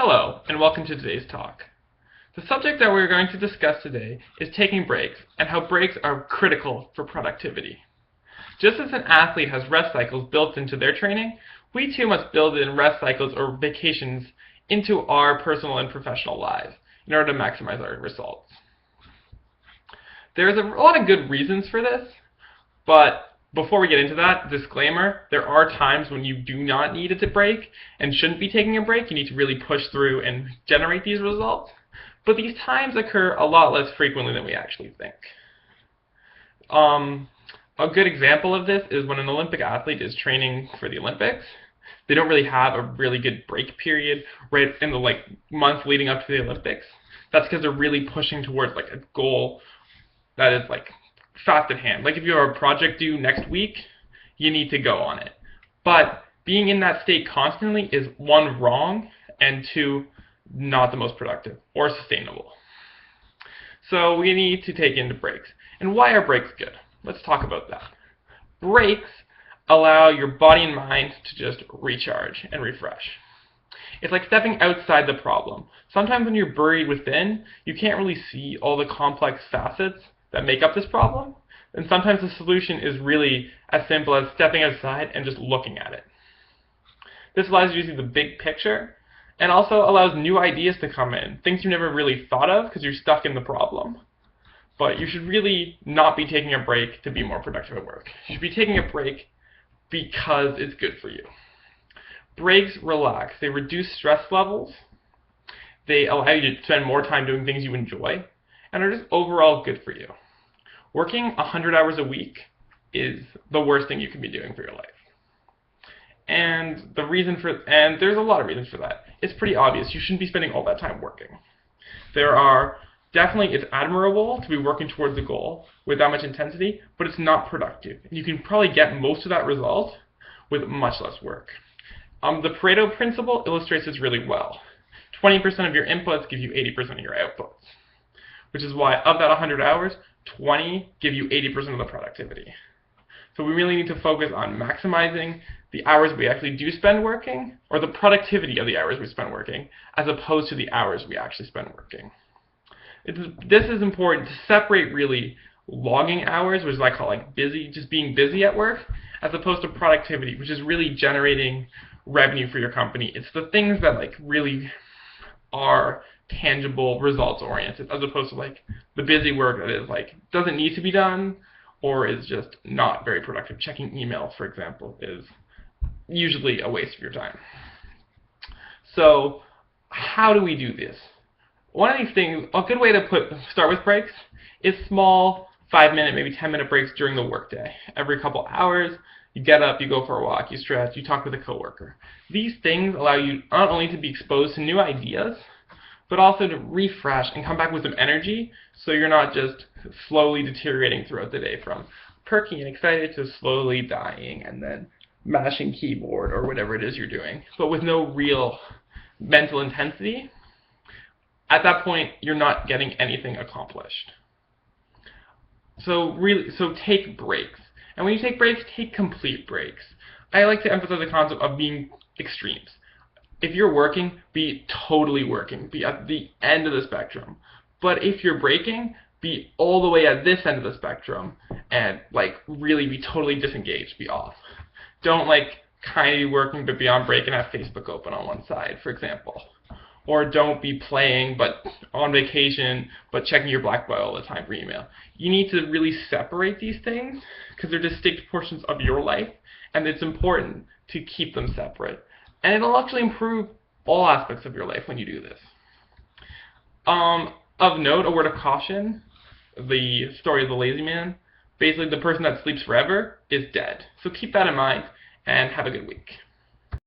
Hello, and welcome to today's talk. The subject that we're going to discuss today is taking breaks and how breaks are critical for productivity. Just as an athlete has rest cycles built into their training, we too must build in rest cycles or vacations into our personal and professional lives in order to maximize our results. There's a lot of good reasons for this, but before we get into that, disclaimer, there are times when you do not need a break and shouldn't be taking a break. You need to really push through and generate these results. But these times occur a lot less frequently than we actually think. A good example of this is when an Olympic athlete is training for the Olympics. They don't really have a really good break period right in the months leading up to the Olympics. That's because they're really pushing towards a goal that is fast at hand. If you have a project due next week, you need to go on it. But being in that state constantly is, one, wrong, and two, not the most productive or sustainable. So we need to take into breaks. And why are breaks good? Let's talk about that. Breaks allow your body and mind to just recharge and refresh. It's like stepping outside the problem. Sometimes when you're buried within, you can't really see all the complex facets that make up this problem, and sometimes the solution is really as simple as stepping outside and just looking at it. This allows you to see the big picture, and also allows new ideas to come in, things you never really thought of because you're stuck in the problem. But you should really not be taking a break to be more productive at work. You should be taking a break because it's good for you. Breaks relax, they reduce stress levels, they allow you to spend more time doing things you enjoy, and are just overall good for you. Working 100 hours a week is the worst thing you can be doing for your life. And there's a lot of reasons for that. It's pretty obvious. You shouldn't be spending all that time working. It's admirable to be working towards a goal with that much intensity, but it's not productive. You can probably get most of that result with much less work. The Pareto principle illustrates this really well. 20% of your inputs give you 80% of your outputs, which is why of that 100 hours, 20 give you 80% of the productivity. So we really need to focus on maximizing the hours we actually do spend working, or the productivity of the hours we spend working, as opposed to the hours we actually spend working. This is important to separate really logging hours, which I call busy, just being busy at work, as opposed to productivity, which is really generating revenue for your company. It's the things that really are tangible, results oriented, as opposed to the busy work that is doesn't need to be done or is just not very productive. Checking emails, for example, is usually a waste of your time. So how do we do this? One of these things, a good way to start with breaks is small 5-minute, maybe 10-minute breaks during the workday. Every couple hours, you get up, you go for a walk, you stretch, you talk with a coworker. These things allow you not only to be exposed to new ideas, but also to refresh and come back with some energy so you're not just slowly deteriorating throughout the day from perky and excited to slowly dying and then mashing keyboard or whatever it is you're doing, but with no real mental intensity. At that point, you're not getting anything accomplished. So take breaks. And when you take breaks, take complete breaks. I like to emphasize the concept of being extremes. If you're working, be totally working. Be at the end of the spectrum. But if you're breaking, be all the way at this end of the spectrum and really be totally disengaged, be off. Don't kind of be working but be on break and have Facebook open on one side, for example. Or don't be playing but on vacation but checking your black boy all the time for email. You need to really separate these things because they're distinct portions of your life, and it's important to keep them separate. And it'll actually improve all aspects of your life when you do this. Of note, a word of caution, the story of the lazy man, basically the person that sleeps forever is dead. So keep that in mind and have a good week.